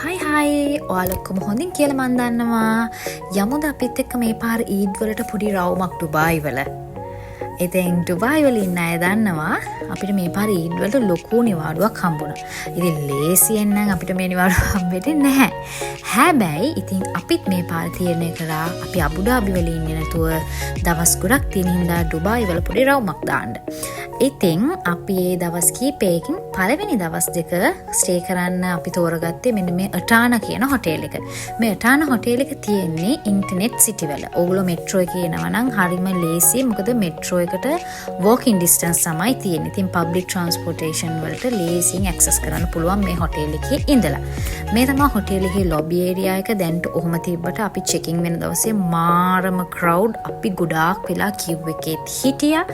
හයි ඔයාලොක්කොම හොඳින් කියලා මන් දන්නවා යමුද අපිත් එක්ක මේ පාර ඊද් වලට පොඩි රවුමක් ඩුබායි වල. ඉතින් ඩුබායි වල ඉන්න අය දන්නවා අපිට මේ පාර ඊද් වලට ලොකු නිවාඩුවක් හම්බුණා. ඉතින් ලේසියෙන් නම් අපිට මේ නිවාඩුව හම්බෙන්නේ නැහැ. හැබැයි ඉතින් අපිත් මේ පාර තීරණය කරා අපි අබුඩාබි වල ඉන්නේ නැතුව දවස් ගොඩක් තියෙන හින්දා ඩුබායි වල පොඩි රවුමක් දාන්න. ඉතින් අපි ඒ දවස් කීපයකින් පළවෙනි දවස් දෙක ස්ටේ කරන්න අපි තෝරගත්තේ මෙන්න මේ අටානා කියන හොටෙල් එක. මේ අටානා හොටෙල් එක තියෙන්නේ ඉන්ටර්නෙට් සිටි වල. ඕගොල්ලෝ මෙට්‍රෝ එකේ යනවා නම් හරිම ලේසියි. මොකද මෙට්‍රෝ එකට walking distance තමයි තියෙන්නේ. ඉතින් public transportation වලට ලේසියෙන් access කරන්න පුළුවන් මේ හොටෙල් එකේ ඉඳලා. මේ තමයි හොටෙල් එකේ lobby area එක. දැන්ට ඔහොම තිබ්බට අපි checking වෙන දවසේ මාරම crowd අපි ගොඩාක් වෙලා queue එකේ හිටියා.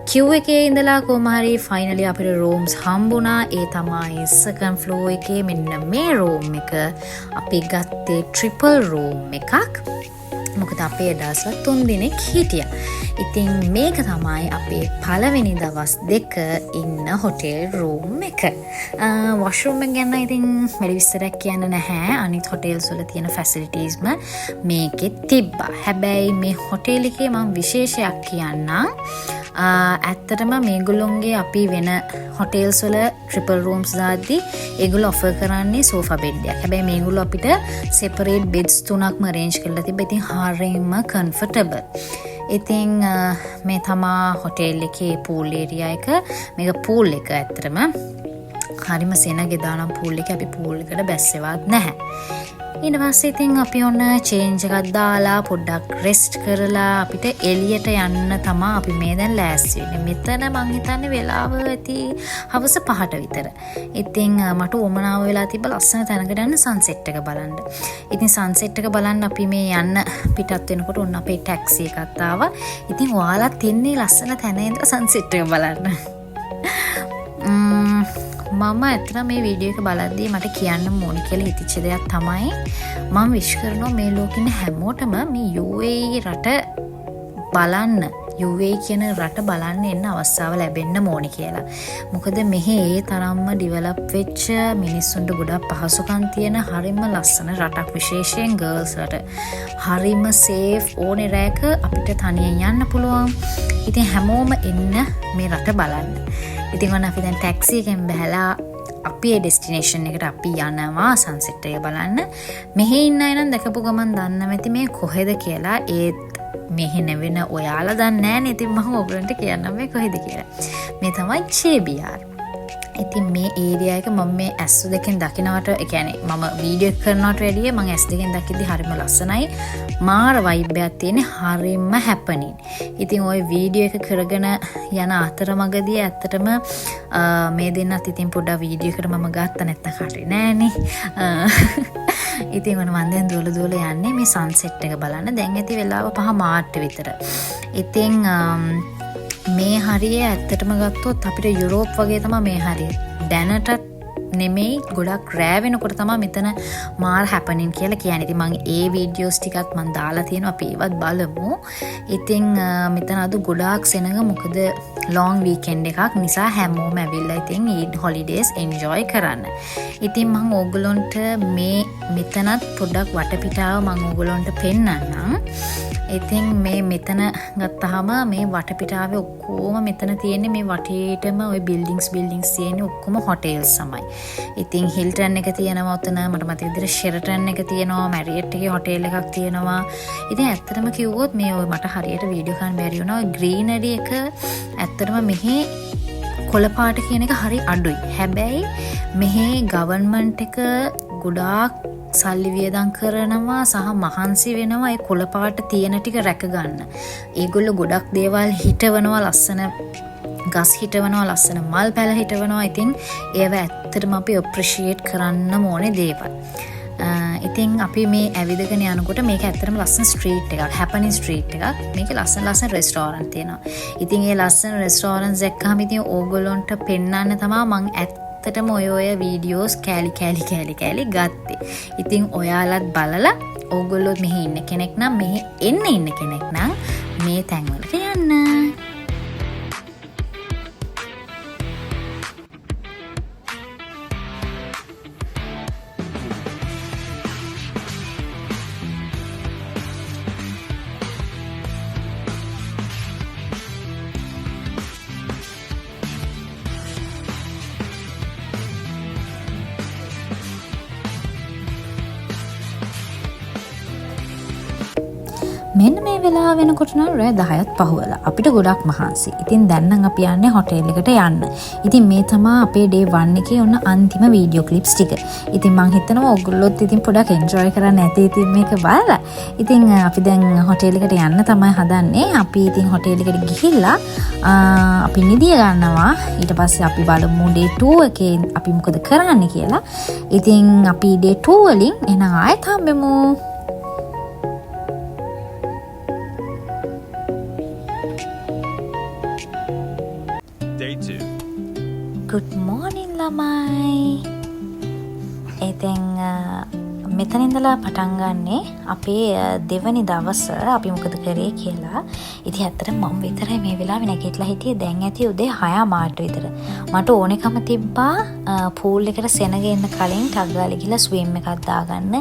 queue එකේ ඉඳලා කොහොම හරි finally අපිට rooms හම්බුණා. ඒ තමයි second floor එකේ මෙන්න මේ room එක. අපි ගත්තේ triple room එකක්. මොකද අපේ දවස්වල 3 දිනක් හිටියා. ඉතින් මේක තමයි අපේ පළවෙනි දවස් දෙක ඉන්න හොටෙල් රූම් එක. වොෂරූම් එක ගැන ඉතින් වැඩි විස්තරයක් කියන්න නැහැ. අනිත් හොටෙල්ස් වල තියෙන ෆැසිලිටීස්ම මේකේ තිබ්බා. හැබැයි මේ හොටෙල් එකේ මම විශේෂයක් කියන්නම්. ඇත්තටම මේගොල්ලොන්ගේ අපි වෙන හොටෙල්ස් වල ට්‍රිපල් රූම්ස් දාද්දි ඒගොල්ලෝ ඔෆර් කරන්නේ සෝෆා බෙඩ් එකක්. හැබැයි මේගොල්ලෝ අපිට සෙපරේට් බෙඩ්ස් තුනක්ම අරේන්ජ් කරලා තිබ්බා. ඉතින් හරියම කම්ෆර්ටබල්. ඉතින් මේ තමා හොටෙල් එකේ පූල් ඒරියා එක. මේක පූල් එක ඇත්තටම හරිම සෙනගේ දානම් පූල් එක. අපි පූල් එකට බැස්සෙවත් නැහැ. ඊට පස්සේ ඉතින් අපි ඔන්න චේන්ජ් එකක් දාලා පොඩ්ඩක් රෙස්ට් කරලා අපිට එළියට යන්න තමයි අපි මේ දැන් ලෑස්ති වෙන්නේ. මෙතන මං හිතන්නේ වෙලාව ඇති හවස 5ට විතර. ඉතින් මට උවමනාව වෙලා තිබ්බ ලස්සන තැනකට යන්න සන්සෙට් එක බලන්න. ඉතින් සන්සෙට් එක බලන්න අපි මේ යන්න පිටත් වෙනකොට ඔන්න අපේ ටැක්සි එකක් ආවා. ඉතින් ඔයාලත් එන්නේ ලස්සන තැන ඉඳලා සන්සෙට් එක බලන්න. මම ඇත්තට මේ වීඩියෝ එක බලද්දී මට කියන්න ඕන කියලා හිතච්ච දෙයක් තමයි මම විශ් කරනවා මේ ලෝකෙ ඉන්න හැමෝටම මේ UAE රට බලන්න UAE කියන රට බලන්න එන්න අවස්ථාව ලැබෙන්න ඕනි කියලා. මොකද මෙහි ඒ තරම්ම ඩිවෙලොප් වෙච්ච මිනිස්සුන්ට ගොඩක් පහසුකම් තියෙන හරිම ලස්සන රටක්. විශේෂයෙන් ගර්ල්ස් වලට හරිම සේෆ්. ඕනේ රැක අපිට තනියෙන් යන්න පුළුවන්. ඉතින් හැමෝම එන්න මේ රට බලන්න. ඉතින් ඔන්න අපි දැන් ටැක්සි එකෙන් බහලා අපි ඒ ඩෙස්ටිනේෂන් එකට අපි යනවා සන්සෙට් එක බලන්න. මෙහි ඉන්න අය නම් දැකපු ගමන් දන්නවා ඇති මේ කොහෙද කියලා. ඒත් මෙහි නැවෙන ඔයාලා දන්නේ නැහැ නේ. ඉතින් මම ඔයගලන්ට කියන්නම් මේ කොහෙද කියලා. මේ තමයි JBR. ඉතින් මේ ඒරියා එක මම මේ S දෙකෙන් දකින්නට ඒ කියන්නේ මම වීඩියෝ එක කරනවට වැඩිය මම S දෙකෙන් දැක්කදී හරිම ලස්සනයි. මාර වයිබ් එකක් තියෙන හරිම හැපනින්. ඉතින් ওই වීඩියෝ එක කරගෙන යන අතරමඟදී ඇත්තටම මේ දෙන්නත් ඉතින් පොඩ්ඩක් වීඩියෝ එකට මම ගත්ත නැත්තම් හරි නෑනේ. ඉතින් මම දැන් දුවල යන්නේ මේ සන්සෙට් එක බලන්න. දැන් ඇති වෙලාව 5 මාර්ට් විතර. ඉතින් මේ හරිය ඇත්තටම ගත්තොත් අපිට යුරෝප් වගේ තමයි මේ හරිය. දැනට නෙමෙයි ගොඩක් රෑ වෙනකොට තමයි මෙතන මාර හැපනින් කියලා කියන්නේ. ඉතින් මම ඒ වීඩියෝස් ටිකක් මම දාලා තියෙනවා. අපි ඒවත් බලමු. ඉතින් මෙතන අද ගොඩාක් සෙනඟ. මොකද ලොන් වීකෙන්ඩ් එකක් නිසා හැමෝම ඇවිල්ලා ඉතින් ඊඩ් හොලිඩේස් එන්ජොයි කරන්න. ඉතින් මම ඕගොල්ලන්ට මේ මෙතනත් පොඩ්ඩක් වටපිටාව මම ඕගොල්ලන්ට පෙන්නන්නම්. ඉතින් මේ මෙතන ගත්තාම මේ වටපිටාවේ ඔක්කොම මෙතන තියෙන්නේ මේ වටේටම ওই බිල්ඩින්ග්ස් තියෙන්නේ ඔක්කොම හොටෙල්ස් තමයි. ඉතින් හිල්ටන් එක තියෙනවා ඔතන. මට මතක විදිහට ෂෙරටන් එක තියෙනවා. මැරියට් එකේ හොටෙල් එකක් තියෙනවා. ඉතින් ඇත්තටම කිව්වොත් මේ ඔය මට හරියට වීඩියෝ කරන්න බැරි වුණා. ඔය ග්‍රීනරි එක ඇත්තටම මෙහි කොළ පාට කියන එක හරි අඩුයි. හැබැයි මෙහි ගවර්න්මන්ට් එක ගොඩාක් සල්ලි වියදම් කරනවා සහ මහන්සි වෙනවා ඒ කොළ පාට තියෙන ටික රැක ගන්න. ඒගොල්ලෝ ගොඩක් දේවල් හිටවනවා. ලස්සන ගස් හිටවනවා. ලස්සන මල් පැල හිටවනවා. ඉතින් ඒව ඇත්තටම අපි අප්‍රීෂিয়েට් කරන්න ඕනේ දේවල්. ඉතින් අපි මේ ඇවිදගෙන යනකොට මේක ඇත්තටම ලස්සන ස්ට්‍රීට් එකක්. හැපනින් ස්ට්‍රීට් එකක්. මේකේ ලස්සන රෙස්ටෝරන්ට් තියෙනවා. ඉතින් ඒ ලස්සන රෙස්ටෝරන්ට්ස් දැක්කම ඉතින් ඕගොල්ලොන්ට පෙන්නන්න තමයි මම ඇත්තටම ඔය වීඩියෝස් කෑලි ගත්තේ. ඉතින් ඔයාලත් බලලා ඕගොල්ලෝ මෙහි ඉන්න කෙනෙක් නම් මෙහි ඉන්න කෙනෙක් නම් මේ තැන්වලට යන්න. මෙන්න මේ වෙලාව වෙනකොට නම් රෑ 10ත් පහුවෙලා. අපිට ගොඩක් මහන්සි. ඉතින් දැන් නම් අපි යන්නේ හොටෙල් එකට යන්න. ඉතින් මේ තමයි අපේ day 1 එකේ ඔන්න අන්තිම වීඩියෝ ක්ලිප්ස් ටික. ඉතින් මං හිතනවා ඔයගොල්ලොත් ඉතින් පොඩක් එන්ජොයි කරන්න ඇති ඉතින් මේක බලලා. ඉතින් අපි දැන් හොටෙල් එකට යන්න තමයි හදන්නේ. අපි ඉතින් හොටෙල් එකට ගිහිල්ලා අපි නිදිය ගන්නවා. ඊට පස්සේ අපි බලමු day 2 එකේ අපි මොකද කරන්න කියලා. ඉතින් අපි day 2 වලින් එන ආයෙත් හම්බෙමු. Good morning ළමයි. ඉතින් මෙතන ඉඳලා පටන් ගන්නෙ අපේ දෙවනි දවස අපි මොකද කරේ කියලා. ඉතින් ඇත්තට මම විතරයි මේ වෙලාවේ නැගිටලා හිටියේ. දැන් ඇති උදේ 6:00 විතර. මට ඕනෙකම තිබ්බා පූල් එකට සෙනග එන්න කලින් ටග් ගාලා ගිහලා ස්විම් එකක් දාගන්න.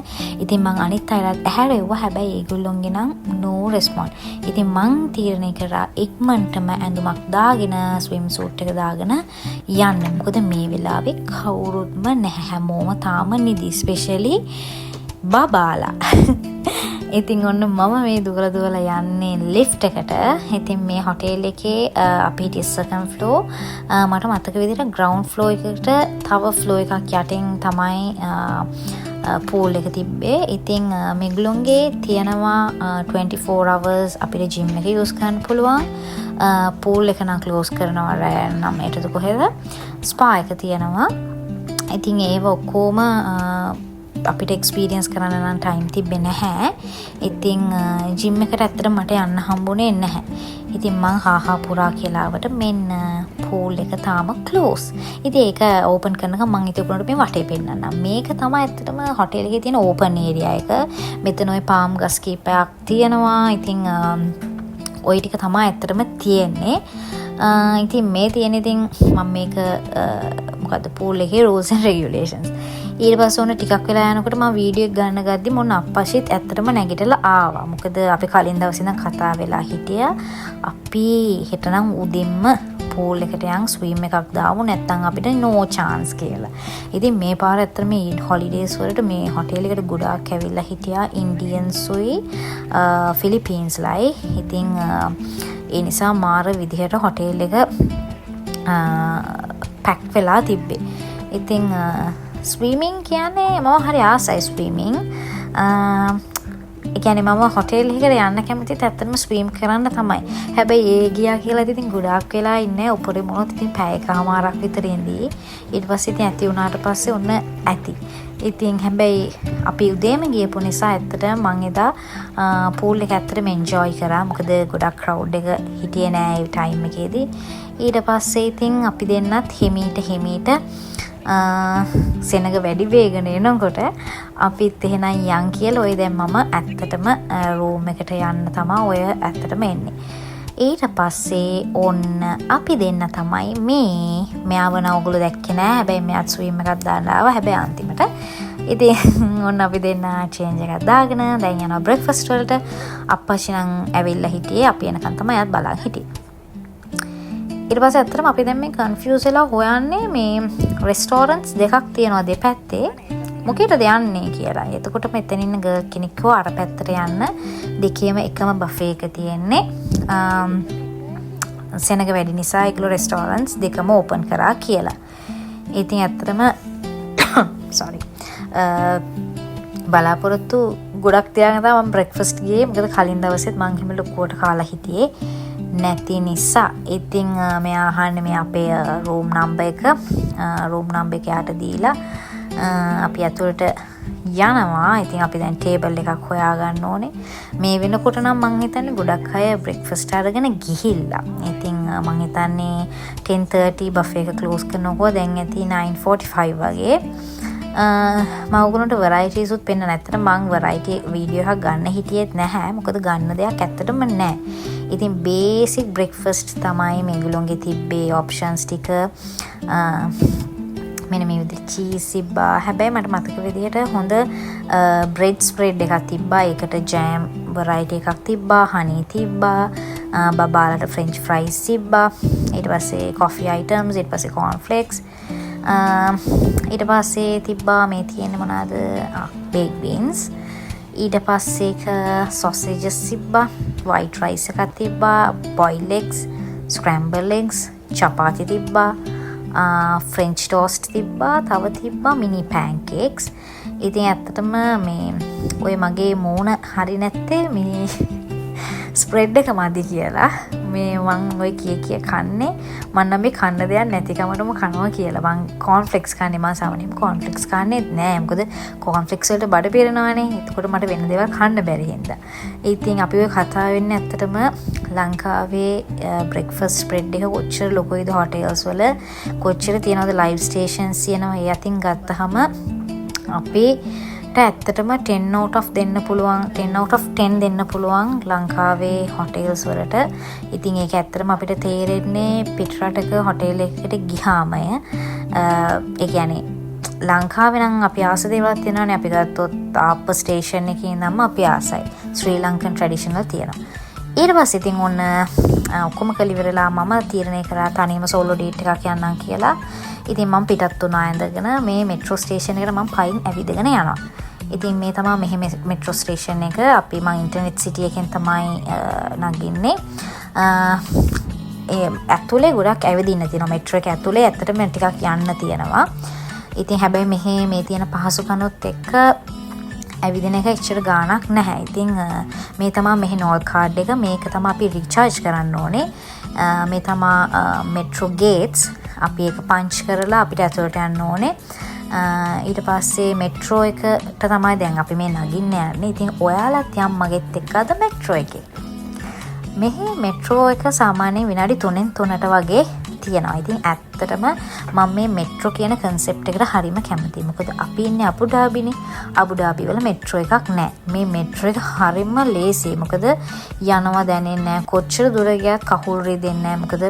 ඉතින් මං අනිත් අයලත් ඇහැරෙව්වා. හැබැයි ඒගොල්ලොන්ගේ නම් no response. ඉතින් මං තීරණය කරා ඉක්මනටම ඇඳුමක් දාගෙන ස්විම් සූට් එක දාගෙන යන්න. මොකද මේ වෙලාවේ කවුරුත්ම නැහැ. හැමෝම තාම නිදි. ස්පෙෂලි බබාලා. ඉතින් ඔන්න මම මේ දුවලා යන්නේ ලිෆ්ට් එකට. ඉතින් මේ හොටෙල් එකේ අපි හිටියේ සෙකන්ඩ් ෆ්ලෝර්. මට මතක විදිහට ග්‍රවුන්ඩ් ෆ්ලෝර් එකට තව ෆ්ලෝර් එකක් යටින් තමයි පූල් එක තිබ්බේ. ඉතින් මේගොල්ලොන්ගේ තියෙනවා 24 hours අපිට ජිම් එක යූස් කරන්න පුළුවන්. පූල් එක නම් ක්ලෝස් කරනවා රෑ 9ට කොහෙද. ස්පා එක තියෙනවා. ඉතින් ඒව ඔක්කොම අපිට එක්ස්පීරියන්ස් කරන්න නම් ටයිම් තිබ්බේ නැහැ. ඉතින් ජිම් එකට ඇත්තට මට යන්න හම්බුනේ නැහැ. ඉතින් මං හාහා පුරා කියලාවට මෙන්න පූල් එක තාම ක්ලෝස්. ඉතින් ඒක ඕපන් කරනකම් මං හිතුවකට මේ වටේ පෙන්නන්නම්. මේක තමයි ඇත්තටම හොටෙල් එකේ තියෙන ඕපන් ඒරියා එක. මෙතන ওই පාම් ගස් කීපයක් තියෙනවා. ඉතින් ওই ටික තමයි ඇත්තටම තියෙන්නේ. ඉතින් මේ තියෙන ඉතින් මම මේක මොකද්ද පූල් එකේ rules and regulations. ඊට පස්සේ ඔන්න ටිකක් වෙලා යනකොට මම වීඩියෝ එක ගන්න ගද්දි මොන අප්පෂිත් ඇත්තටම නැගිටලා ආවා. මොකද අපි කලින් දවසේ ඉඳන් කතා වෙලා හිටියා. අපි හෙටනම් උදෙන්ම පූල් එකට යන් ස්විම් එකක් දාමු නැත්නම් අපිට no chance කියලා. ඉතින් මේ පාර ඇත්තටම මේ හොලිඩේස් වලට මේ හොටෙල් එකට ගොඩාක් ඇවිල්ලා හිටියා ඉන්ඩියන්ස්ුයි ෆිලිපීන්ස්ලයි. ඉතින් ඒ නිසා මාර විදිහට හොටෙල් එක පැක් වෙලා තිබ්බේ. ඉතින් ස්විමින් කියන්නේ මම හරි ආසයි ස්විමින්. ඒ කියන්නේ මම හොටෙල් එකකට යන්න කැමතිත් ඇත්තටම ස්විම් කරන්න තමයි. හැබැයි ඒ ගියා කියලා ඉතින් ගොඩාක් වෙලා ඉන්නේ උඩේ මොනවද ඉතින් පැයකමාරක් විතර ඉඳී. ඊට පස්සේ ඉතින් ඇති වුණාට පස්සේ ඔන්න ඇති. ඉතින් හැබැයි අපි උදේම ගියපු නිසා ඇත්තට මං එදා පූල් එක ඇත්තටම එන්ජොයි කරා. මොකද ගොඩක් ක්‍රවුඩ් එක හිටියේ නෑ ඒ ටයිම් එකේදී. ඊට පස්සේ ඉතින් අපි දෙන්නත් හිමීට සෙනග වැඩි වේගන එනකොට අපිත් එහෙනම් යන් කියලා ඔය දැන් මම ඇත්තටම රූම් එකට යන්න තමයි ඔය ඇත්තටම එන්නේ. ඊට පස්සේ ඔන්න අපි දෙන්න තමයි මෙයාව නම් ඔයගොල්ලෝ දැක්කේ නෑ. හැබැයි මෙයාත් ස්විම් එකක් දාන්න ආවා. හැබැයි අන්තිමට ඉතින් ඔන්න අපි දෙන්න චේන්ජ් එකක් දාගෙන දැන් යනවා බ්‍රෙක්ෆාස්ට් වලට. අප්පච්චි නම් ඇවිල්ලා හිටියේ. අපි එනකන් තමයි යත් බලන් හිටියේ. ඊට පස්සේ ඇත්තටම අපි දැන් මේ කන්ෆියුස් වෙලා හොයන්නේ මේ රෙස්ටෝරන්ට්ස් දෙකක් තියෙනවා දෙපැත්තේ. මොකේද යන්නේ කියලා. එතකොට මෙතන ඉන්න ගර්ල් කෙනෙක් කිව්වා අර පැත්තට යන්න. දෙකේම එකම බෆේ එක තියෙන්නේ. සෙනග වැඩි නිසා ඒගොල්ලෝ රෙස්ටෝරන්ට්ස් දෙකම ඕපන් කරා කියලා. ඉතින් ඇත්තටම sorry. බලාපොරොත්තු ගොඩක් තියාගෙන තමයි මම බ්‍රෙක්ෆාස්ට් ගියේ. මොකද කලින් දවසෙත් මං හිම ලොකුවට කාලා හිටියේ නැති නිසා. ඉතින් මෙයා අහන්නේ මේ අපේ රූම් නම්බර් එක. රූම් නම්බර් එක යාට දීලා අපි ඇතුළට යනවා. ඉතින් අපි දැන් ටේබල් එකක් හොයාගන්න ඕනේ. මේ වෙනකොට නම් මං හිතන්නේ ගොඩක් අය බ්‍රෙක්ෆාස්ට් අරගෙන ගිහිල්ලා. ඉතින් මං හිතන්නේ 10:30 බෆේ එක ක්ලෝස් කරනකොට දැන් ඇති 9:45 වගේ. මම ඔයගොල්ලන්ට varieties උත් පෙන්න නැත්තට මං variety වීඩියෝ එකක් ගන්න හිටියෙත් නැහැ. මොකද ගන්න දෙයක් ඇත්තටම නැහැ. ඉතින් basic breakfast තමයි මේගොල්ලෝගේ තිබ්බේ options ටික. මෙන්න මේ විදිහට cheese තිබ්බා. හැබැයි මට මතක විදිහට හොඳ bread spread එකක් තිබ්බා. ඒකට jam variety එකක් තිබ්බා. honey තිබ්බා. බබාලට french fries තිබ්බා. ඊට පස්සේ coffee items, ඊට පස්සේ corn flakes. ඊට පස්සේ තිබ්බා මේ තියෙන්නේ මොනවාද? baked beans. ඊට පස්සේ සොසේජස් තිබ්බා, වයිට් රයිස් එකක් තිබ්බා, බොයිල්ඩ් එග්ස්, ස්ක්‍රැම්බල් එග්ස්, චපාති තිබ්බා, ෆ්‍රෙන්ච් ටෝස්ට් තිබ්බා, තව තිබ්බා මිනි පැන්කේක්ස්. ඉතින් ඇත්තටම මේ ඔය මගේ මූණ හරි නැත්තේ මේ ස්ප්‍රෙඩ් එක මදි කියලා. මේ මං ඔය කිය කන්නේ මම නම් මේ කන්න දෙයක් නැතිකමටම කනවා කියලා. මං කෝන්ෆ්ලෙක්ස් කන්නේ, මම සාමාන්‍යයෙන් කෝන්ෆ්ලෙක්ස් කන්නේ නැහැ. මොකද කෝන්ෆ්ලෙක්ස් වලට බඩ පිරෙනවානේ. එතකොට මට වෙන දේවල් කන්න බැරි හින්දා. ඉතින් අපි ඔය කතා වෙන්නේ ඇත්තටම ලංකාවේ බ්‍රෙක්ෆාස්ට් ස්ප්‍රෙඩ් එක කොච්චර ලොකුයිද, හොටෙල්ස් වල කොච්චර තියනවද, ලයිව් ස්ටේෂන්ස් තියෙනවා. ඒ අතින් ගත්තහම අපිට ඇත්තටම 10 out of 10 දෙන්න පුළුවන් ලංකාවේ හොටෙල්ස් වලට. ඉතින් ඒක ඇත්තටම අපිට තේරෙන්නේ පිටරටක හොටෙල් එකකට ගියාම ඒ කියන්නේ ලංකාවේ නම් අපි ආස දේවල් තියෙනවානේ. අපි ගත්තොත් තාප්ප ස්ටේෂන් එකේ ඉඳන්ම අපි ආසයි ශ්‍රී ලංකන් ට්‍රැඩිෂනල් තියෙනවා. ඊට පස්සේ ඉතින් ඔන්න ඔක්කොම කලිවරලා මම තීරණය කරා තනියම සෝලෝ ඩේට් එකක් යන්නම් කියලා. ඉතින් මම පිටත් වුණා ඇඳගෙන මේ මෙට්‍රෝ ස්ටේෂන් එකට මම පයින් ඇවිදගෙන යනවා. ඉතින් මේ තමයි මෙහෙම මෙට්‍රෝ ස්ටේෂන් එක. අපි මම ඉන්ටර්නෙට් සිටි එකෙන් තමයි නගින්නේ. ඒ ඇතුලේ ගොඩක් ඇවිදින්න තියෙනවා. මෙට්‍රෝ එක ඇතුලේ ඇත්තටම ටිකක් යන්න තියෙනවා. ඉතින් හැබැයි මෙහි මේ තියෙන පහසුකම්ත් එක්ක ඇවිදින එක එච්චර ගාණක් නැහැ. ඉතින් මේ තමයි මෙහි නෝල් කාඩ් එක. මේක තමයි අපි රීචාර්ජ් කරන්න ඕනේ. මේ තමයි මෙට්‍රෝ ගේට්ස්. අපි ඒක පංච් කරලා අපිට ඇතුළට යන්න ඕනේ. ඊට පස්සේ මෙට්‍රෝ එකට තමයි දැන් අපි මේ නගින්න යන්නේ. ඉතින් ඔයාලත් යම් මගෙත් එක්ක අද මෙට්‍රෝ එකේ. මෙහි මෙට්‍රෝ එක සාමාන්‍යයෙන් විනාඩි 3න් 3ට වගේ තියෙනවා. ඉතින් ඇත්තටම මම මේ මෙට්‍රෝ කියන කන්සෙප්ට් එකට හරිම කැමතියි. මොකද අපි ඉන්නේ අබුඩාබිනේ. අබුඩාබි වල මෙට්‍රෝ එකක් නැහැ. මේ මෙට්‍රෝ එක හරිම ලේසියි. මොකද යනවා දැනෙන්නේ නැහැ. කොච්චර දුර ගියත් කකුල් රිදෙන්නේ නැහැ. මොකද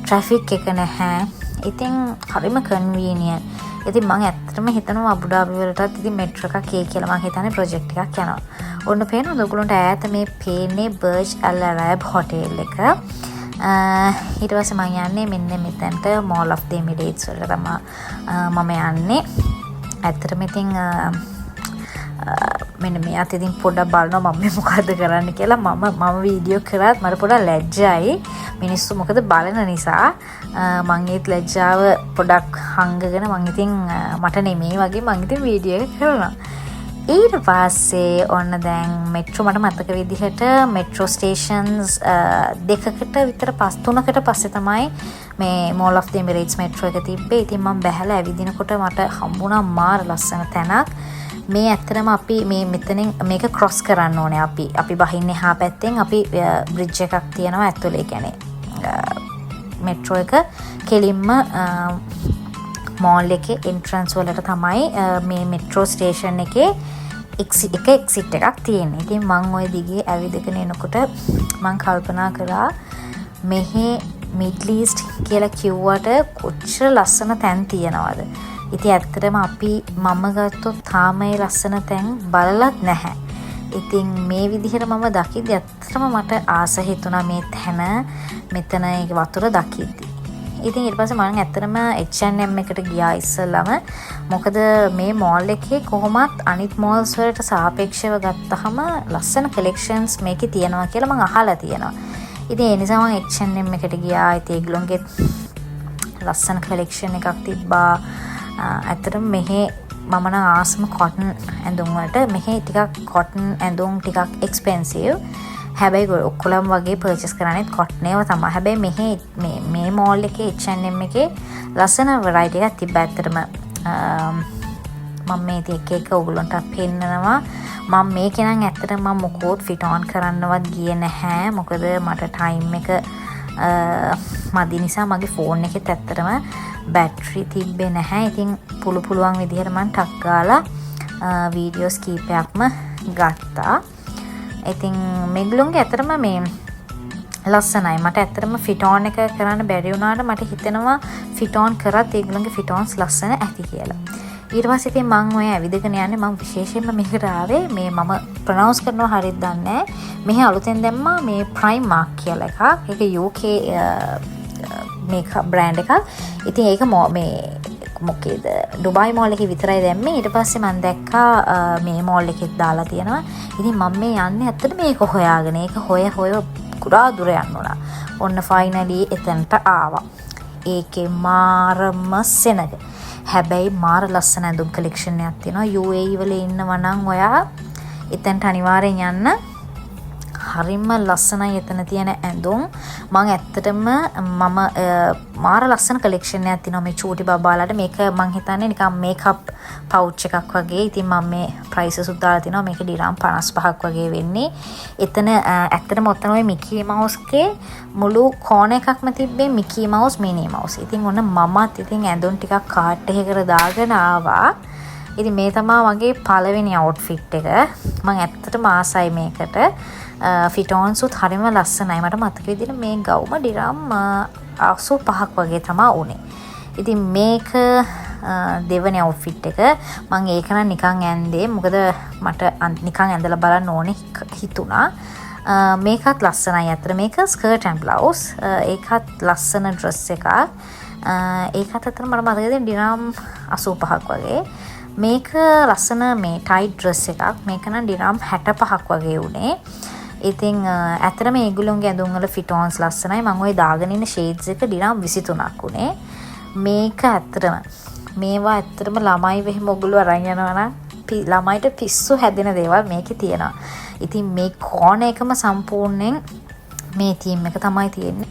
ට්‍රැෆික් එක නැහැ. ඉතින් හරිම කන්වීනියන්ට්. ඉතින් මම ඇත්තටම හිතනවා අබුඩාබි වලටත් ඉතින් මෙට්‍රෝ එකක් ඒ කියලා මම හිතන්නේ ප්‍රොජෙක්ට් එකක් යනවා. ඔන්න පේනවද ඔයගොල්ලන්ට ඈත මේ පේන්නේ බර්ජ් අල් අරබ් හොටෙල් එක. ඊට පස්සේ මම යන්නේ මෙන්න මෙතනට මෝල් ඔෆ් ද එමිරේට්ස් වලට තමයි මම යන්නේ. ඇත්තටම ඉතින් මෙන්න මේ අත ඉතින් පොඩ්ඩක් බලනවා මම මොකද්ද කරන්න කියලා. මම වීඩියෝ කරාත් මට පොඩ්ඩක් ලැජ්ජයි. මිනිස්සු මොකද බලන නිසා මං ඒත් ලැජ්ජාව පොඩක් හංගගෙන මං ඉතින් මට නෙමෙයි වගේ මං ඉතින් වීඩියෝ එක කරනවා. ඊට පස්සේ ඔන්න දැන් මෙට්‍රෝ මට මතක විදිහට මෙට්‍රෝ ස්ටේෂන්ස් දෙකකට විතර 3කට පස්සේ තමයි මේ මෝල් ඔෆ් ද එමිරේට්ස් මෙට්‍රෝ එක තිබ්බේ. ඉතින් මම බැහැලා ඇවිදිනකොට මට හම්බුණා මාර ලස්සන තැනක්. මේ ඇත්තටම අපි මේ මෙතනින් මේක ක්‍රොස් කරන්න ඕනේ. අපි බහින්නේ එහා පැත්තෙන් අපි බ්‍රිජ් එකක් තියෙනවා ඇතුලේ. කියන්නේ මෙට්‍රෝ එක කෙලින්ම මෝල් එකේ එන්ට්‍රන්ස් වලට තමයි මේ මෙට්‍රෝ ස්ටේෂන් එකේ එක්සිට් එකක් තියෙන්නේ. ඉතින් මං ওই දිගේ ඇවිදගෙන එනකොට මං කල්පනා කරා මෙහි මිඩ්ල් ඊස්ට් කියලා කිව්වට කොච්චර ලස්සන තැන් තියනවද. ඉතින් ඇත්තටම මම ගත්තොත් තාම ඒ ලස්සන තැන් බලලත් නැහැ. ඉතින් මේ විදිහට මම දකිද්දි ඇත්තටම මට ආස හිතුණා මේ තැන මෙතන ඒ වතුර දකිද්දි. ඉතින් ඊට පස්සේ මම ඇත්තටම H&M එකට ගියා ඉස්සෙල්ලම. මොකද මේ මෝල් එකේ කොහොමත් අනිත් මෝල්ස් වලට සාපේක්ෂව ගත්තහම ලස්සන කලෙක්ෂන්ස් මේකේ තියෙනවා කියලා මම අහලා තියෙනවා. ඉතින් ඒ නිසා මම H&M එකට ගියා. ඉතින් ඒගොල්ලෝගේ ලස්සන කලෙක්ෂන් එකක් තිබ්බා. ඇත්තටම මෙහි මම නම් ආසම කොටන් ඇඳුම් වලට. මෙහි ටිකක් කොටන් ඇඳුම් ටිකක් එක්ස්පෙන්සිව්. හැබැයි ඔක්කොලම වගේ පර්චේස් කරන්නේ කොටන් ඒවා තමයි. හැබැයි මෙහි මේ මෝල් එකේ H&M එකේ ලස්සන වෙරයිටි එකක් තිබ්බා. ඇත්තටම මම මේ එක ඔයගොල්ලන්ට පෙන්නනවා. මම මේකේ නම් ඇත්තටම මම මොකෝත් ෆිට ඔන් කරන්නවත් ගියේ නැහැ. මොකද මට ටයිම් එක මදි නිසා මගේ ෆෝන් එකෙත් ඇත්තටම බැටරි තිබ්බේ නැහැ. ඉතින් පුළුවන් විදිහට මම ටක් ගාලා වීඩියෝස් කීපයක්ම ගත්තා. ඉතින් මේගොල්ලෝගේ ඇත්තටම මේ ලස්සනයි. මට ඇත්තටම ෆිට ඔන් එක කරන්න බැරි වුණාට මට හිතෙනවා ෆිට ඔන් කරත් ඒගොල්ලෝගේ ෆිට ඔන්ස් ලස්සන ඇති කියලා. ඊට පස්සේ ඉතින් මම ඔය ඇවිදගෙන යන්නේ. මම විශේෂයෙන්ම මේකට ආවේ මේ මම ප්‍රොනවුන්ස් කරනවා හරියට දන්නේ නැහැ. මෙහි අලුතෙන් දැම්මා මේ Primark කියලා එකක්. ඒක UK මේක බ්‍රෑන්ඩ් එකක්. ඉතින් ඒක මේ මොකේද ඩුබායි මෝල් එකේ විතරයි දැම්මේ. ඊට පස්සේ මම දැක්කා මේ මෝල් එකෙත් දාලා තියෙනවා. ඉතින් මම මේ යන්නේ ඇත්තට මේක හොයාගෙන. ඒක හොය කුඩා දුර යන්න උනා. ඔන්න ෆයිනලි එතනට ආවා. ඒකේ මාරම සෙනග. හැබැයි මාර ලස්සන ඇඳුම් කලෙක්ෂන් එකක් තියෙනවා. UAE වල ඉන්නවා නම් ඔයා එතනට අනිවාර්යෙන් යන්න. හරිම ලස්සනයි එතන තියෙන ඇඳුම්. මම ඇත්තටම මාර ලස්සන කලෙක්ෂන් එකක් තියෙනවා මේ චූටි බබාලාට. මේක මම හිතන්නේ නිකන් මේකප් පවුච් එකක් වගේ. ඉතින් මම මේ ප්‍රයිසස් උත් දාලා තිනවා. මේක ඩිරම් 55ක් වගේ වෙන්නේ. එතන ඇත්තටම ඔතන ඔය මිකී මවුස්ගේ මුළු කෝණ එකක්ම තිබ්බේ මිකී මවුස් මිනී මවුස්. ඉතින් ඔන්න මමත් ඉතින් ඇඳුම් ටිකක් කාට් එකකට දාගෙන ආවා. ඉතින් මේ තමයි මගේ පළවෙනි අවුට්ෆිට් එක. මම ඇත්තටම ආසයි මේකට. ෆිටෝන්ස් උත් හරිම ලස්සනයි. මට මතක විදිහට මේ ගවුම ඩිරම් 85ක් වගේ තමයි උනේ. ඉතින් මේක දෙවනි අවුට්ෆිට් එක. මම ඒක නම් නිකන් ඇන්දේ. මොකද මට නිකන් ඇඳලා බලන්න ඕනේ හිතුණා. මේකත් ලස්සනයි අතර. මේක ස්කර්ට් ඇන්ඩ් බ්ලවුස්. ඒකත් ලස්සන ඩ්‍රෙස් එකක්. ඒකත් අතර මට මතක විදිහට ඩිරම් 85ක් වගේ. මේක ලස්සන මේ ටයිට් ඩ්‍රෙස් එකක්. මේක නම් ඩිරම් 65ක් වගේ උනේ. ඉතින් ඇත්තටම මේගොල්ලෝගේ ඇඳුම් වල ෆිටෝන්ස් ලස්සනයි. මම ওই දාගෙන ඉන්න ෂේඩ්ස් එක ඩිරම් 23ක් උනේ. මේක ඇත්තටම මේවා ඇත්තටම ළමයි වෙහිම ඔයගොල්ලෝ අරන් යනවා නම් ළමයිට පිස්සු හැදෙන දේවල් මේකේ තියෙනවා. ඉතින් මේ කෝණ එකම සම්පූර්ණයෙන් මේ තීම් එක තමයි තියෙන්නේ.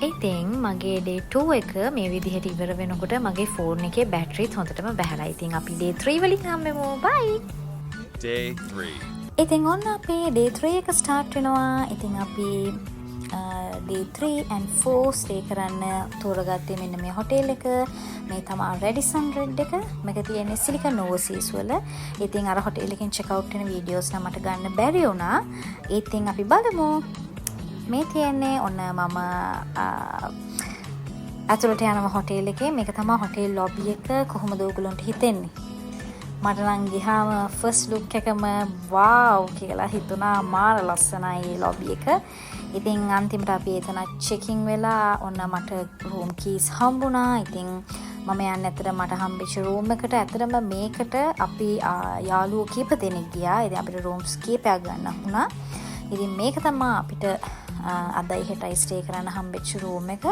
ඉතින් මගේ day 2 එක මේ විදිහට ඉවර වෙනකොට මගේ ෆෝන් එකේ බැටරිත් හොඳටම බැහැලා. ඉතින් අපි day 3 වලින් හම්බෙමු. bye. Day 3. ඉතින් ඔන්න අපේ day 3 එක ස්ටාර්ට් වෙනවා. ඉතින් අපි day 3 and 4 ස්ටේ කරන්න තෝරගත්තේ මෙන්න මේ හොටෙල් එක. මේ තමයි රැඩිසන් රෙඩ් එක. මේක තියෙන්නේ සිලිකන් ඕවර්සීස් වල. ඉතින් අර හොටෙල් එකෙන් චෙක් අවුට් වෙන වීඩියෝස් නම් මට ගන්න බැරි වුණා. ඉතින් අපි බලමු. මේ තියෙන්නේ ඔන්න මම ඇතුළට යනවා හොටෙල් එකේ. මේක තමයි හොටෙල් ලොබි එක. කොහොමද ඔයගොල්ලන්ට හිතෙන්නේ? මට නම් ගියාම ෆස්ට් ලුක් එකම wow කියලා හිතුණා. මාර ලස්සනයි ලොබි එක. ඉතින් අන්තිමට අපි එතන චෙකින් වෙලා ඔන්න මට රූම් කීස් හම්බුණා. ඉතින් මම යන්න ඇත්තට මට හම්බෙච්ච රූම් එකට ඇත්තටම මේකට අපි යාළුවෝ කීප දෙනෙක් ගියා. ඉතින් අපිට රූම්ස් කීපයක් ගන්න වුණා. ඉතින් මේක තමයි අපිට අදයි හෙටයි ස්ටේ කරන්න හම්බෙච්ච රූම් එක.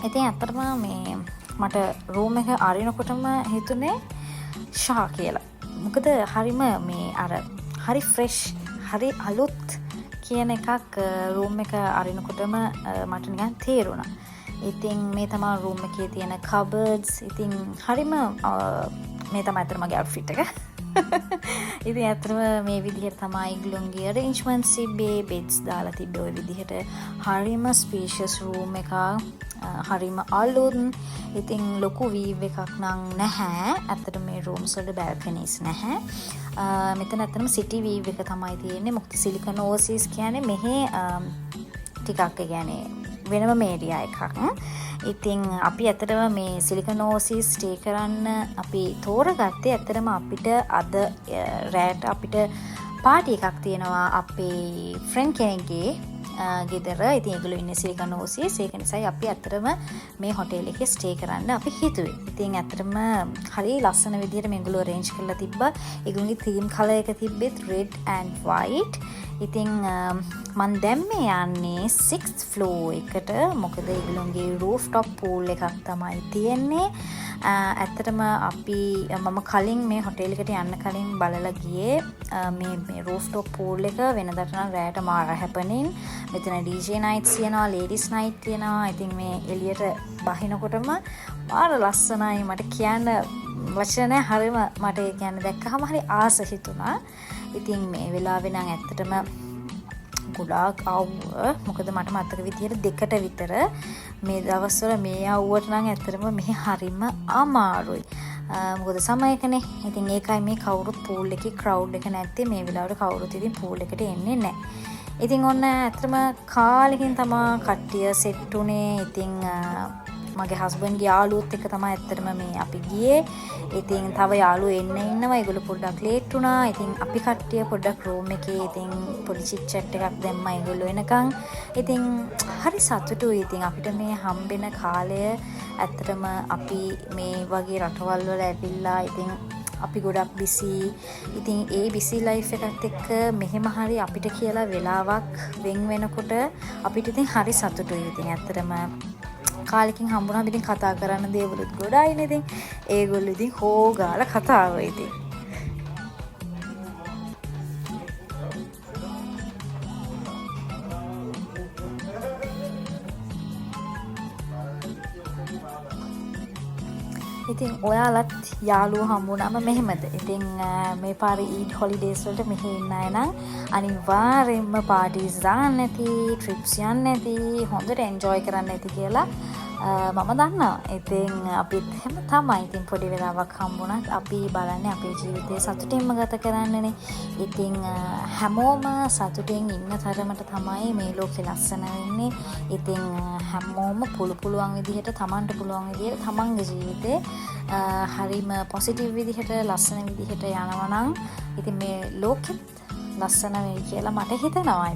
ඉතින් ඇත්තටම මේ මට රූම් එක අරිනකොටම හිතුනේ ෂා කියලා. මොකද හරිම මේ අර හරි ෆ්‍රෙෂ් හරි අලුත් කියන එකක් රූම් එක අරිනකොටම මට නිකන් තේරුණා. ඉතින් මේ තමයි රූම් එකේ තියෙන කබර්ඩ්ස්. ඉතින් හරිම මේ තමයි අතර මගේ අවුට්ෆිට් එක. ඉතින් ඇත්තටම මේ විදිහට තමයි ඉග්ලුන්ගේ arrangements තිබ්බේ. beds දාලා තිබ්බේ ওই විදිහට. හරිම spacious room එකක්. හරිම අලුත්. ඉතින් ලොකු view එකක් නම් නැහැ. ඇත්තට මේ rooms වල balconies නැහැ. මෙතන ඇත්තටම city view එක තමයි තියෙන්නේ. මොකද සිලිකන් ඕවර්සීස් කියන්නේ මෙහි ටිකක් කියන්නේ වෙනම ඒරියා එකක්. ඉතින් අපි ඇත්තටම මේ සිලිකන් ඕවර්සීස් ස්ටේ කරන්න අපි තෝරගත්තේ ඇත්තටම අපිට අද රෑට අපිට පාටි එකක් තියෙනවා අපේ ෆ්‍රෙන්ඩ් කෙනෙක්ගේ ගෙදර. ඉතින් ඒගොල්ලෝ ඉන්නේ සිලිකන් ඕවර්සීස්. ඒක නිසායි අපි ඇත්තටම මේ හොටෙල් එකේ ස්ටේ කරන්න අපි හිතුවේ. ඉතින් ඇත්තටම හරි ලස්සන විදිහට මේගොල්ලෝ arrange කරලා තිබ්බා. ඒගොල්ලෝගේ theme color එක තිබ්බෙත් red and white. ඉතින් මන් දැන් මේ යන්නේ 6th floor එකට. මොකද ඒගොල්ලෝගේ rooftop pool එකක් තමයි තියෙන්නේ. ඇත්තටම අපි මම කලින් මේ හොටෙල් එකට යන්න කලින් බලලා ගියේ මේ rooftop pool එක වෙනදට නම් රෑට මාර හැපෙනින්. මෙතන DJ nights තියෙනවා, ladies night තියෙනවා. ඉතින් මේ එළියට බහිනකොටම මාර ලස්සනයි. මට කියන්න වචන නැහැ. හරිම මට ඒ කියන්නේ දැක්කහම හරි ආස හිතුණා. ඉතින් මේ වෙලාවේ නම් ඇත්තටම ගොඩාක් ආවුව. මොකද මට මතක විදියට 2ට විතර මේ දවස්වල මේ ආවුවට නම් ඇත්තටම මෙහි හරිම අමාරුයි. මොකද සමයකනේ. ඉතින් ඒකයි මේ කවුරුත් pool එකේ crowd එක නැත්තේ. මේ වෙලාවට කවුරුත් ඉතින් pool එකට එන්නේ නැහැ. ඉතින් ඔන්න ඇත්තටම කාලෙකින් තමයි කට්ටිය සෙට් උනේ. ඉතින් මගේ හස්බන්ඩ්ගේ යාළුවොත් එක්ක තමයි ඇත්තටම මේ අපි ගියේ. ඉතින් තව යාළුවෝ එන්න ඉන්නවා. ඒගොල්ලෝ පොඩ්ඩක් ලේට් වුණා. ඉතින් අපි කට්ටිය පොඩ්ඩක් රූම් එකේ ඉතින් පොඩි චිට් චැට් එකක් දැම්මා ඒගොල්ලෝ එනකන්. ඉතින් හරි සතුටුයි. ඉතින් අපිට මේ හම්බෙන කාලය ඇත්තටම අපි මේ වගේ රටවල් වල ඇවිල්ලා ඉතින් අපි ගොඩක් බිසි. ඉතින් ඒ බිසි ලයිෆ් එකත් එක්ක මෙහෙම හරි අපිට කියලා වෙලාවක් වෙන් වෙනකොට අපිට ඉතින් හරි සතුටුයි. ඉතින් ඇත්තටම කාලෙකින් හම්බුනහම ඉතින් කතා කරන්න දේවලුත් ගොඩායිනේ. ඉතින් ඒගොල්ලෝ ඉතින් හොගාලා කතාව ඉතින්. ඉතින් ඔයාලත් යාළුවෝ හම්බුනම මෙහෙමද? ඉතින් මේ පාරේ ඊඩ් හොලිඩේස් වලට මෙහෙ ඉන්න අය නම් අනිවාර්යෙන්ම පාටිස් දාන්න නැති, ට්‍රිප්ස් යන්න නැති, හොඳට එන්ජොයි කරන්න ඇති කියලා මම දන්නවා. ඉතින් අපිත් එහෙම තමයි. ඉතින් පොඩි වෙලාවක් හම්බුණත් අපි බලන්නේ අපේ ජීවිතේ සතුටින්ම ගත කරන්නනේ. ඉතින් හැමෝම සතුටින් ඉන්න තරමට තමයි මේ ලෝකේ ලස්සන වෙන්නේ. ඉතින් හැමෝම පුළුවන් විදිහට තමන්ට පුළුවන් විදිහට තමන්ගේ ජීවිතේ හරිම පොසිටිව් විදිහට ලස්සන විදිහට යනවා නම් ඉතින් මේ ලෝකෙත් ලස්සන වෙයි කියලා මට හිතෙනවා.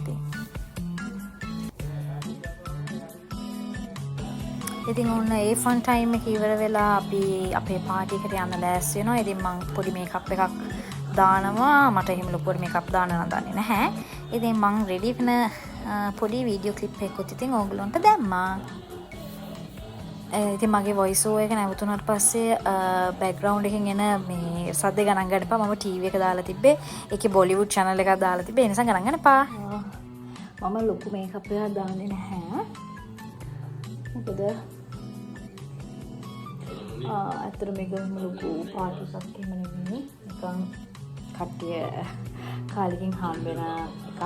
ඉතින් ඔන්න ඒ ෆන් ටයිම් එක ඉවර වෙලා අපි අපේ පාටි එකට යන්න ලෑස්ති වෙනවා. ඉතින් මම පොඩි මේකප් එකක් දානවා. මට එහෙම ලොකුවට මේකප් දාන්න නම් දන්නේ නැහැ. ඉතින් මම රෙඩි වෙන පොඩි වීඩියෝ ක්ලිප් එකකුත් ඉතින් ඕගොල්ලන්ට දැම්මා. ඉතින් මගේ වොයිස් ඕවර් එක නැවතුණාට පස්සේ බෑග්ග්‍රවුන්ඩ් එකෙන් එන මේ සද්ද ගණන් ගන්න එපා. මම ටීවී එක දාලා තිබ්බේ. ඒකේ බොලිවුඩ් channel එකක් දාලා තිබ්බේ. ඒ නිසා ගණන් ගන්න එපා. මම ලොකු මේකප් එකක් දාන්නේ නැහැ. මොකද ඇත්තට මේක ලොකු පාටි එකක් එහෙම නෙමෙයි. නිකන් කට්ටිය කාලෙකින් හම්බෙන එකක්.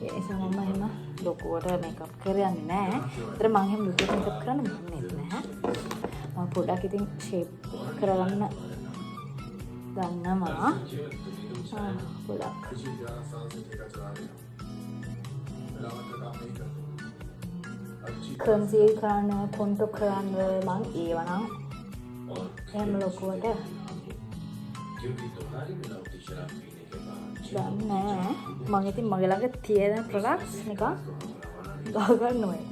ඒ නිසා මම එහෙම ලොකුවට මේකප් කරන්නේ නැහැ. ඒතර මම එහෙම ලොකුවට මේකප් කරන්න මොන්නේ නැහැ. මම පොඩ්ඩක් ඉතින් ෂේප් කරගන්න ගන්නවා. පොඩ්ඩක් කන්සීල් කරන්න, කොන්ටෝ කරන්න මම ඒවනම් එහෙම ලොකුවට දන්නේ මම ඉතින් මගේ ළඟ තියෙන ප්‍රොඩක්ට්ස් නිකන් ගහ ගන්නවා.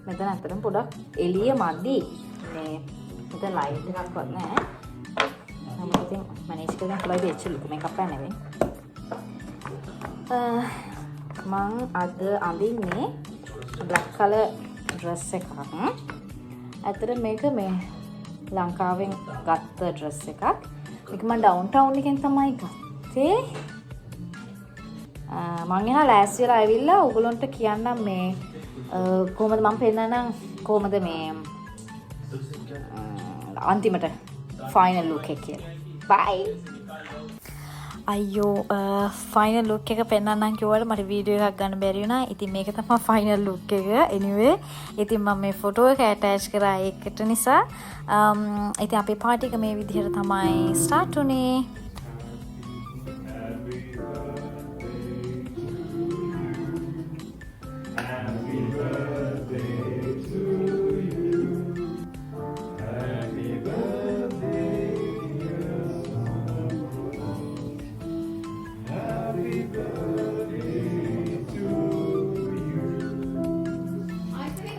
මෙතන අතරම පොඩක් එළිය මදි. මේ මෙතන ලයිට් එකක්වත් නැහැ. මම ඉතින් මැනේජ් කරගෙන පුළුවන් දෙයක් ලොකු මේකප් එකක් නෙවෙයි. මම අද අඳින්නේ black color dress එකක්. ඇත්තට මේක මේ ලංකාවෙන් ගත්ත dress එකක්. මේක මම ඩවුන්ටවුන් එකෙන් තමයි ගත්තේ. මම එහා ලෑස්ති වෙලා ආවිල්ලා ඔයගොල්ලන්ට කියන්නම් මේ කොහොමද මම පෙන්නනම් කොහොමද මේ අන්තිමට ෆයිනල් ලුක් එක කියලා. බයි. අයියෝ ෆයිනල් ලුක් එක පෙන්නන්නම් කිව්වට මට වීඩියෝ එකක් ගන්න බැරි වුණා. ඉතින් මේක තමයි ෆයිනල් ලුක් එක. anyway ඉතින් මම මේ ෆොටෝ එක ඇටච් කරා ඒකට නිසා ඉතින් අපේ පාටි එක මේ විදිහට තමයි ස්ටාර්ට් උනේ.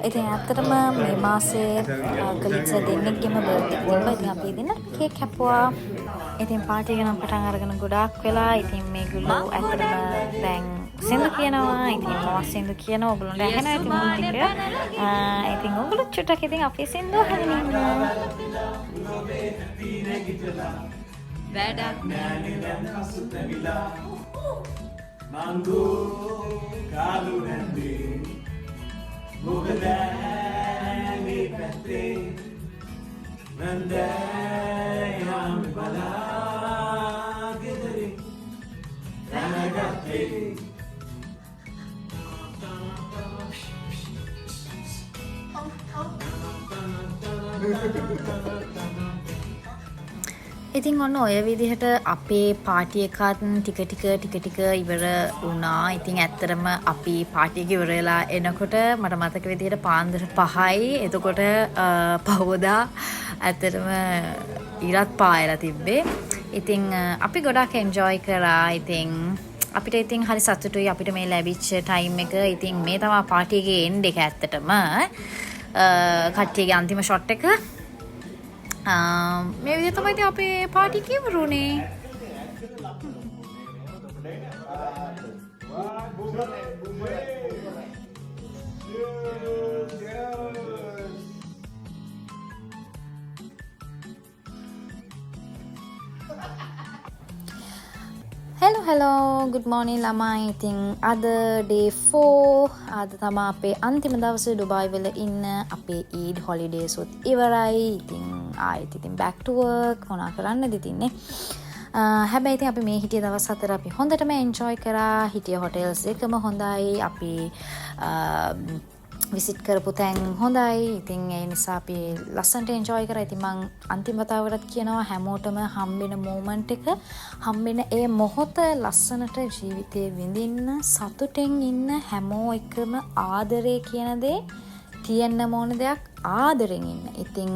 ඉතින් ඇත්තටම මේ මාසේ කලින්ස දෙන්නෙක්ගෙම බර්ත්ඩේ තිබ්බා. ඉතින් අපි දෙන්නට කේක් කැපුවා. ඉතින් පාටි එක නම් පටන් අරගෙන ගොඩාක් වෙලා. ඉතින් මේගොල්ලෝ ඇත්තටම දැන් සින්දු කියනවා. ඉතින් මම සින්දු කියනවා. ඔයගොල්ලෝ ඇහෙනවා ඉතින් මුල් ටික. ඉතින් ඔයගොල්ලෝ චුට්ටක් ඉතින් අපි සින්දු අහගෙන ඉන්නවා. වැඩක් මංගෝ කාලු නැන්දේ මොකද මේ පැත්තේ නන්දයම් බලා ගෙදරින් දැනගත්තේ. ඉතින් ඔන්න ඔය විදිහට අපේ පාටි එකත් ටික ඉවර වුණා. ඉතින් ඇත්තටම අපි පාටි එක ඉවර වෙලා එනකොට මට මතක විදිහට පාන්දර 5යි. එතකොට පහවදා ඇත්තටම ඉරත් පායලා තිබ්බේ. ඉතින් අපි ගොඩාක් එන්ජොයි කරා. ඉතින් අපිට ඉතින් හරි සතුටුයි අපිට මේ ලැබිච්ච ටයිම් එක. ඉතින් මේ තමයි පාටි එකේ එන්ඩ් එක ඇත්තටම. කට්ටියගේ අන්තිම ෂොට් එක. මේ විදිහට තමයි ඉතින් අපේ පාටි එක ඉවරුනේ. hello good morning ළමයි. ඉතින් අද day 4 අද තමයි අපේ අන්තිම දවසේ ඩුබායි වල ඉන්න අපේ ඊඩ් හොලිඩේස් උත් ඉවරයි. ඉතින් ආයෙත් ඉතින් back to work මොනා කරන්නද ඉතින්නේ. හැබැයි ඉතින් අපි මේ හිටිය දවස් 4 අපි හොඳටම enjoy කරා. හිටිය hotels එකම හොඳයි. අපි විසිට් කරපු තැන් හොඳයි. ඉතින් ඒ නිසා අපි ලස්සනට එන්ජොයි කරා. ඉතින් මං අන්තිම වතාවටත් කියනවා හැමෝටම හම්බෙන මොමන්ට් එක හම්බෙන ඒ මොහොත ලස්සනට ජීවිතේ විඳින්න සතුටෙන් ඉන්න හැමෝ එකම ආදරේ කියන දේ තියෙන්න ඕන දෙයක් ආදරෙන් ඉන්න. ඉතින්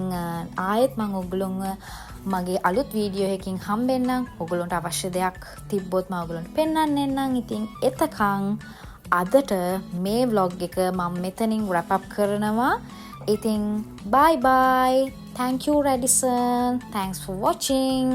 ආයෙත් මං ඔයගොල්ලෝව මගේ අලුත් වීඩියෝ එකකින් හම්බෙන්නම්. ඔයගොල්ලන්ට අවශ්‍ය දෙයක් තිබ්බොත් මම ඔයගොල්ලන්ට පෙන්වන්න එන්නම්. ඉතින් එතකන් අදට මේ vlog එක මම මෙතනින් wrap up කරනවා. ඉතින් bye bye. Thank you Radisson. Thanks for watching.